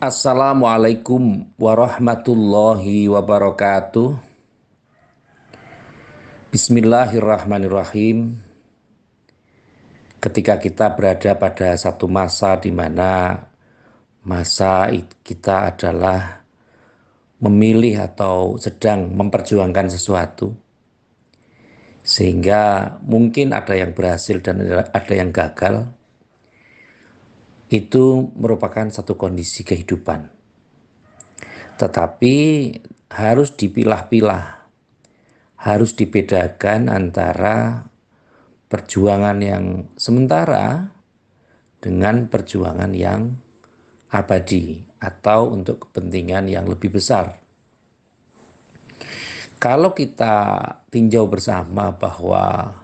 Assalamualaikum warahmatullahi wabarakatuh. Bismillahirrahmanirrahim. Ketika kita berada pada satu masa di mana kita adalah memilih atau sedang memperjuangkan sesuatu, sehingga mungkin ada yang berhasil dan ada yang gagal, itu merupakan satu kondisi kehidupan. Tetapi harus dipilah-pilah, harus dibedakan antara perjuangan yang sementara dengan perjuangan yang abadi atau untuk kepentingan yang lebih besar. Kalau kita tinjau bersama bahwa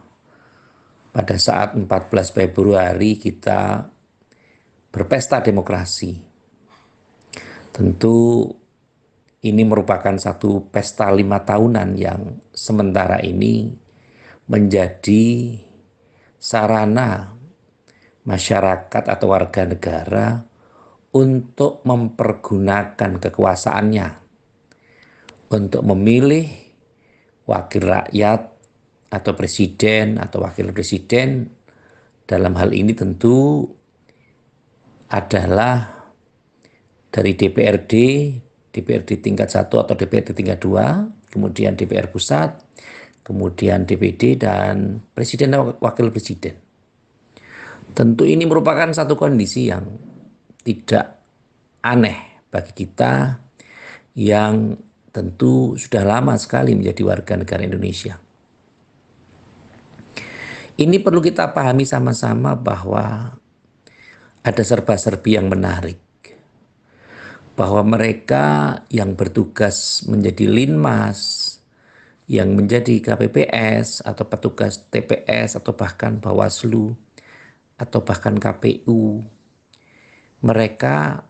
pada saat 14 Februari kita berpesta demokrasi, tentu ini merupakan satu pesta 5 tahunan yang sementara ini menjadi sarana masyarakat atau warga negara untuk mempergunakan kekuasaannya untuk memilih wakil rakyat atau presiden atau wakil presiden. Dalam hal ini tentu adalah dari DPRD tingkat 1 atau DPRD tingkat 2, kemudian DPR pusat, kemudian DPD, dan presiden dan wakil presiden. Tentu ini merupakan satu kondisi yang tidak aneh bagi kita yang tentu sudah lama sekali menjadi warga negara Indonesia. Ini perlu kita pahami sama-sama bahwa ada serba-serbi yang menarik. Bahwa mereka yang bertugas menjadi linmas, yang menjadi KPPS atau petugas TPS atau bahkan Bawaslu atau bahkan KPU, mereka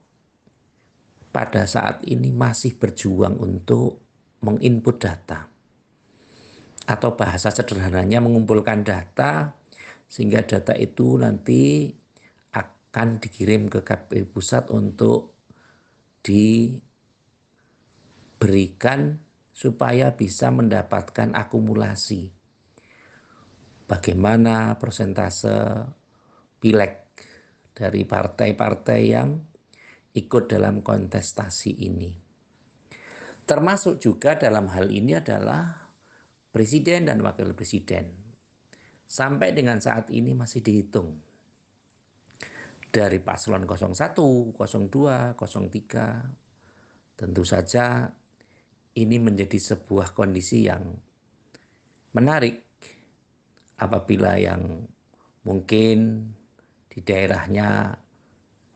pada saat ini masih berjuang untuk menginput data, atau bahasa sederhananya mengumpulkan data, sehingga data itu nanti akan dikirim ke KPU pusat untuk diberikan supaya bisa mendapatkan akumulasi bagaimana persentase pileg dari partai-partai yang ikut dalam kontestasi ini. Termasuk juga dalam hal ini adalah presiden dan wakil presiden. Sampai dengan saat ini masih dihitung dari paslon 01, 02, 03. Tentu saja ini menjadi sebuah kondisi yang menarik apabila yang mungkin di daerahnya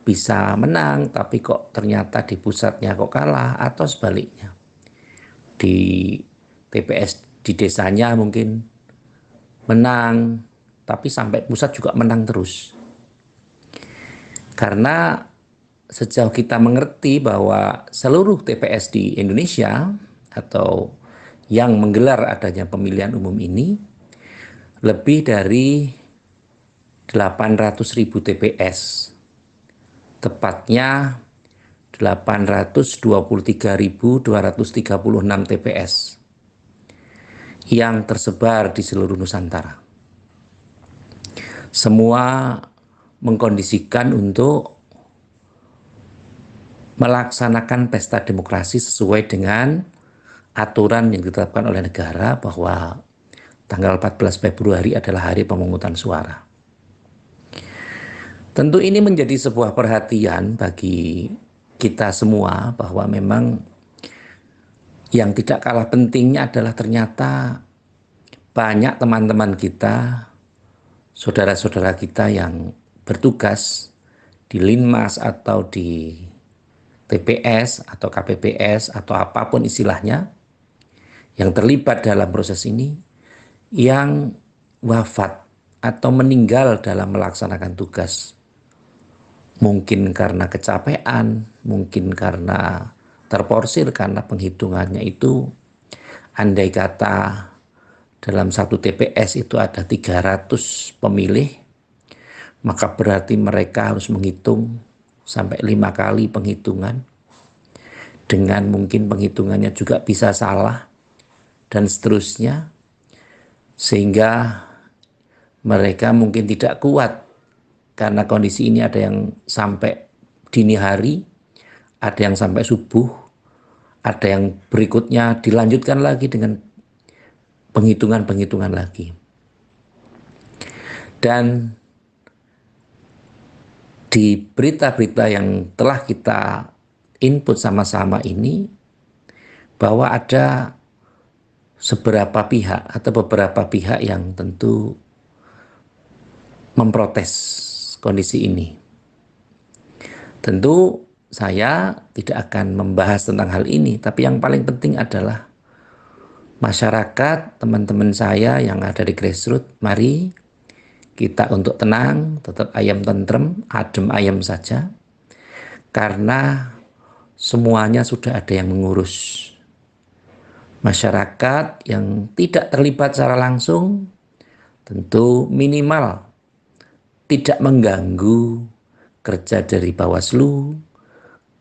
bisa menang tapi kok ternyata di pusatnya kok kalah, atau sebaliknya di TPS di desanya mungkin menang tapi sampai pusat juga menang terus. Karena sejauh kita mengerti bahwa seluruh TPS di Indonesia atau yang menggelar adanya pemilihan umum ini lebih dari 800.000 TPS, tepatnya 823.236 TPS yang tersebar di seluruh Nusantara. Semua mengkondisikan untuk melaksanakan pesta demokrasi sesuai dengan aturan yang ditetapkan oleh negara bahwa tanggal 14 Februari adalah hari pemungutan suara. Tentu ini menjadi sebuah perhatian bagi kita semua bahwa memang yang tidak kalah pentingnya adalah ternyata banyak teman-teman kita, saudara-saudara kita yang bertugas di Linmas atau di TPS atau KPPS atau apapun istilahnya yang terlibat dalam proses ini, yang wafat atau meninggal dalam melaksanakan tugas. Mungkin karena kecapean, mungkin karena terporsir, karena penghitungannya itu andai kata dalam satu TPS itu ada 300 pemilih, maka berarti mereka harus menghitung sampai 5 kali penghitungan, dengan mungkin penghitungannya juga bisa salah, dan seterusnya, sehingga mereka mungkin tidak kuat karena kondisi ini. Ada yang sampai dini hari, ada yang sampai subuh, ada yang berikutnya dilanjutkan lagi dengan penghitungan-penghitungan lagi. Dan di berita-berita yang telah kita input sama-sama ini, bahwa ada beberapa pihak yang tentu memprotes kondisi ini. Tentu saya tidak akan membahas tentang hal ini, tapi yang paling penting adalah masyarakat, teman-teman saya yang ada di grassroots, mari kita untuk tenang, tetap ayam tentrem, adem ayam saja, karena semuanya sudah ada yang mengurus. Masyarakat yang tidak terlibat secara langsung tentu minimal tidak mengganggu kerja dari Bawaslu,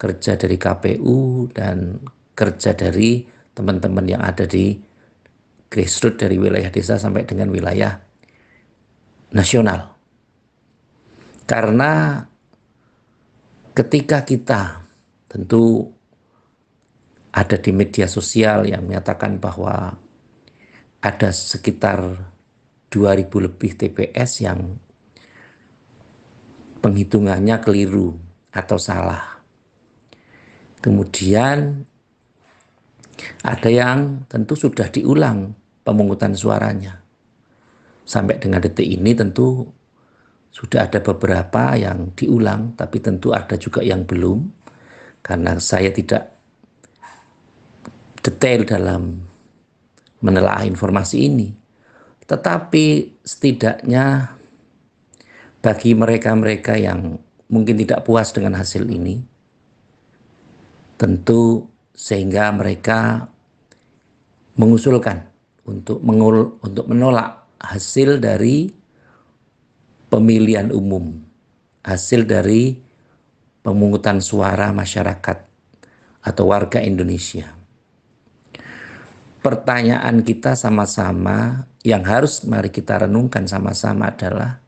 kerja dari KPU, dan kerja dari teman-teman yang ada di grassroots dari wilayah desa sampai dengan wilayah nasional. Karena ketika kita tentu ada di media sosial yang menyatakan bahwa ada sekitar 2000 lebih TPS yang penghitungannya keliru atau salah. Kemudian ada yang tentu sudah diulang pemungutan suaranya. Sampai dengan detik ini tentu sudah ada beberapa yang diulang, tapi tentu ada juga yang belum, karena saya tidak detail dalam menelaah informasi ini. Tetapi setidaknya bagi mereka-mereka yang mungkin tidak puas dengan hasil ini, tentu sehingga mereka mengusulkan untuk menolak hasil dari pemilihan umum, hasil dari pemungutan suara masyarakat atau warga Indonesia. Pertanyaan kita sama-sama yang harus mari kita renungkan sama-sama adalah,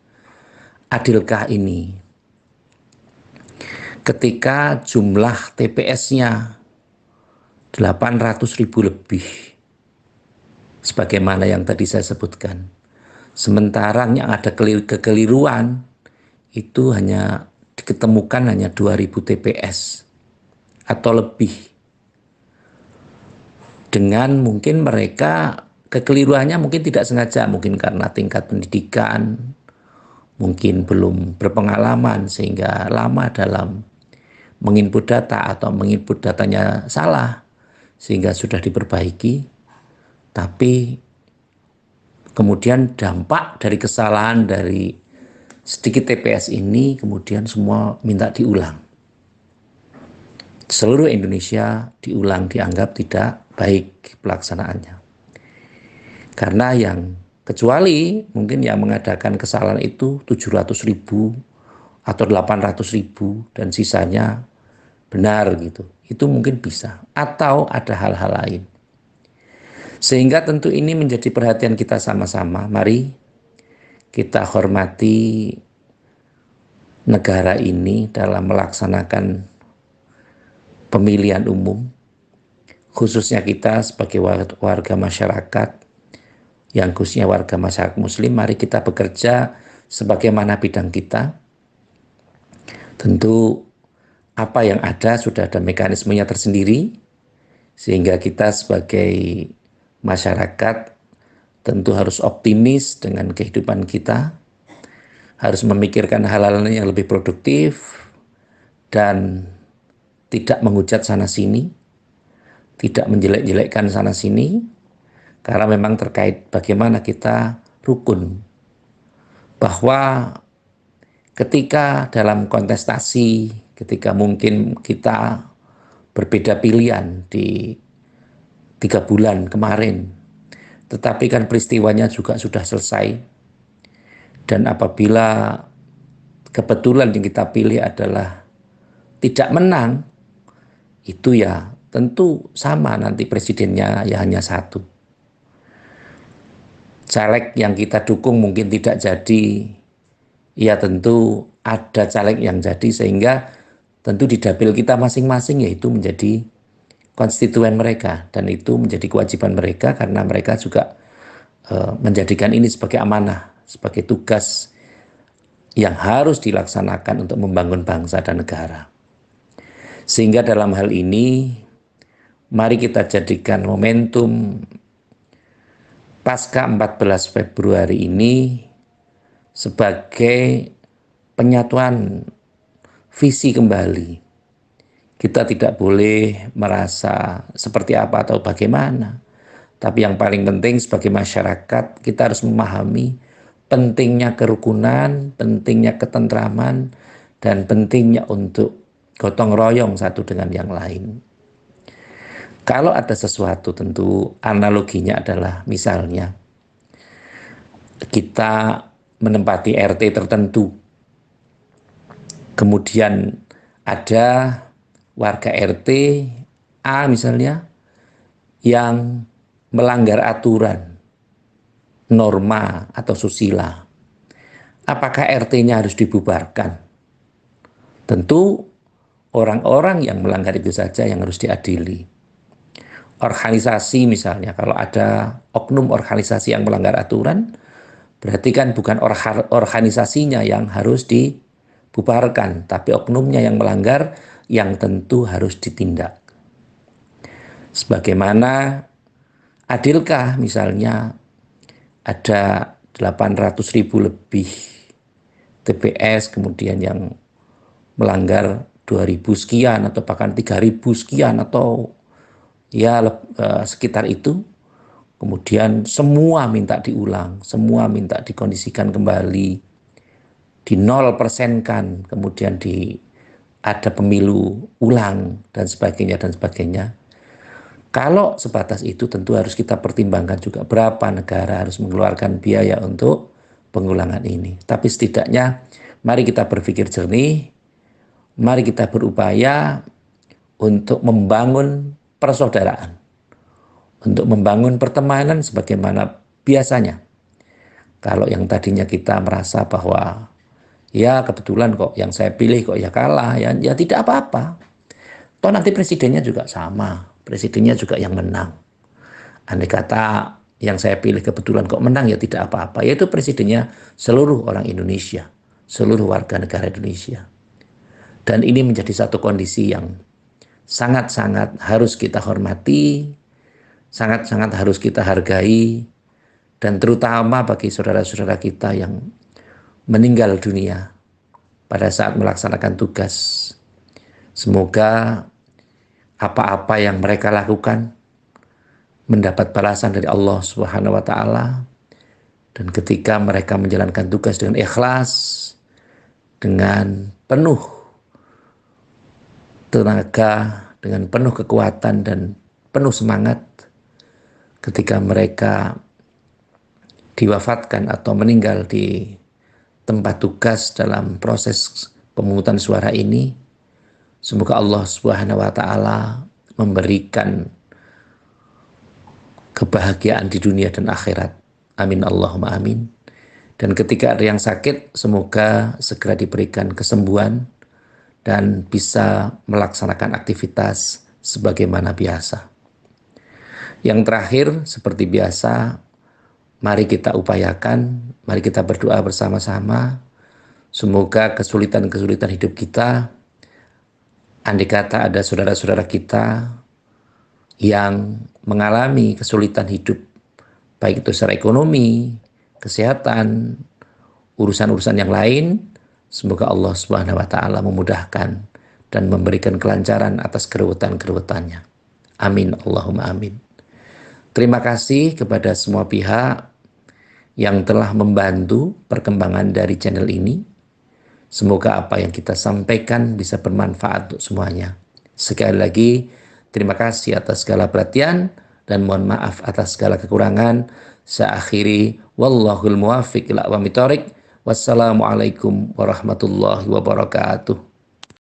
adilkah ini? Ketika jumlah TPS-nya 800.000 lebih, sebagaimana yang tadi saya sebutkan, sementara yang ada kekeliruan itu hanya diketemukan hanya 2000 TPS atau lebih. Dengan mungkin mereka kekeliruannya mungkin tidak sengaja, mungkin karena tingkat pendidikan, mungkin belum berpengalaman sehingga lama dalam menginput data atau menginput datanya salah sehingga sudah diperbaiki, tapi kemudian dampak dari kesalahan dari sedikit TPS ini kemudian semua minta diulang. Seluruh Indonesia diulang, dianggap tidak baik pelaksanaannya. Karena yang kecuali mungkin yang mengadakan kesalahan itu 700.000 atau 800.000 dan sisanya benar gitu. Itu mungkin bisa. Atau ada hal-hal lain. Sehingga tentu ini menjadi perhatian kita sama-sama. Mari kita hormati negara ini dalam melaksanakan pemilihan umum, khususnya kita sebagai warga masyarakat, yang khususnya warga masyarakat muslim, mari kita bekerja sebagaimana bidang kita. Tentu apa yang ada sudah ada mekanismenya tersendiri, sehingga kita sebagai masyarakat tentu harus optimis dengan kehidupan kita, harus memikirkan hal-hal yang lebih produktif, dan tidak menghujat sana-sini, tidak menjelek-jelekkan sana-sini, karena memang terkait bagaimana kita rukun. Bahwa ketika dalam kontestasi, ketika mungkin kita berbeda pilihan di 3 bulan kemarin, tetapi kan peristiwanya juga sudah selesai, dan apabila kebetulan yang kita pilih adalah tidak menang, itu ya tentu sama nanti presidennya ya hanya satu. Caleg yang kita dukung mungkin tidak jadi, ya tentu ada caleg yang jadi, sehingga tentu di dapil kita masing-masing yaitu menjadi konstituen mereka, dan itu menjadi kewajiban mereka karena mereka juga menjadikan ini sebagai amanah, sebagai tugas yang harus dilaksanakan untuk membangun bangsa dan negara. Sehingga dalam hal ini mari kita jadikan momentum pasca 14 Februari ini sebagai penyatuan visi kembali. Kita tidak boleh merasa seperti apa atau bagaimana, tapi yang paling penting sebagai masyarakat kita harus memahami pentingnya kerukunan, pentingnya ketentraman, dan pentingnya untuk gotong royong satu dengan yang lain. Kalau ada sesuatu, tentu analoginya adalah misalnya kita menempati RT tertentu, kemudian ada warga RT A misalnya yang melanggar aturan, norma atau susila. Apakah RT-nya harus dibubarkan? Tentu orang-orang yang melanggar itu saja yang harus diadili. Organisasi misalnya, kalau ada oknum organisasi yang melanggar aturan, berarti kan bukan organisasinya yang harus dibubarkan, tapi oknumnya yang melanggar yang tentu harus ditindak. Sebagaimana adilkah misalnya ada 800.000 lebih TPS kemudian yang melanggar 2.000 sekian atau bahkan 3.000 sekian atau ya sekitar itu, kemudian semua minta diulang, semua minta dikondisikan kembali, di 0% kan, kemudian ada pemilu ulang dan sebagainya dan sebagainya. Kalau sebatas itu tentu harus kita pertimbangkan juga berapa negara harus mengeluarkan biaya untuk pengulangan ini. Tapi setidaknya mari kita berpikir jernih, mari kita berupaya untuk membangun persaudaraan, untuk membangun pertemanan sebagaimana biasanya. Kalau yang tadinya kita merasa bahwa ya kebetulan kok yang saya pilih kok ya kalah, ya tidak apa-apa. Toh nanti presidennya juga sama, presidennya juga yang menang. Andai kata yang saya pilih kebetulan kok menang, ya tidak apa-apa. Yaitu presidennya seluruh orang Indonesia, seluruh warga negara Indonesia. Dan ini menjadi satu kondisi yang sangat-sangat harus kita hormati, sangat-sangat harus kita hargai, dan terutama bagi saudara-saudara kita yang meninggal dunia pada saat melaksanakan tugas. Semoga apa-apa yang mereka lakukan mendapat balasan dari Allah Subhanahu wa taala, dan ketika mereka menjalankan tugas dengan ikhlas, dengan penuh tenaga, dengan penuh kekuatan dan penuh semangat, ketika mereka diwafatkan atau meninggal di tempat tugas dalam proses pemungutan suara ini, semoga Allah Subhanahu wa taala memberikan kebahagiaan di dunia dan akhirat. Amin Allahumma amin. Dan ketika ada yang sakit, semoga segera diberikan kesembuhan dan bisa melaksanakan aktivitas sebagaimana biasa. Yang terakhir, seperti biasa, mari kita upayakan, mari kita berdoa bersama-sama. Semoga kesulitan-kesulitan hidup kita, andai kata ada saudara-saudara kita yang mengalami kesulitan hidup, baik itu secara ekonomi, kesehatan, urusan-urusan yang lain, semoga Allah Subhanahu wa taala memudahkan dan memberikan kelancaran atas keruwetan-keruwetannya. Amin Allahumma amin. Terima kasih kepada semua pihak yang telah membantu perkembangan dari channel ini. Semoga apa yang kita sampaikan bisa bermanfaat untuk semuanya. Sekali lagi, terima kasih atas segala perhatian dan mohon maaf atas segala kekurangan. Saya akhiri, wallahul muwaffiq ila aqwamit thoriq. Wassalamualaikum warahmatullahi wabarakatuh.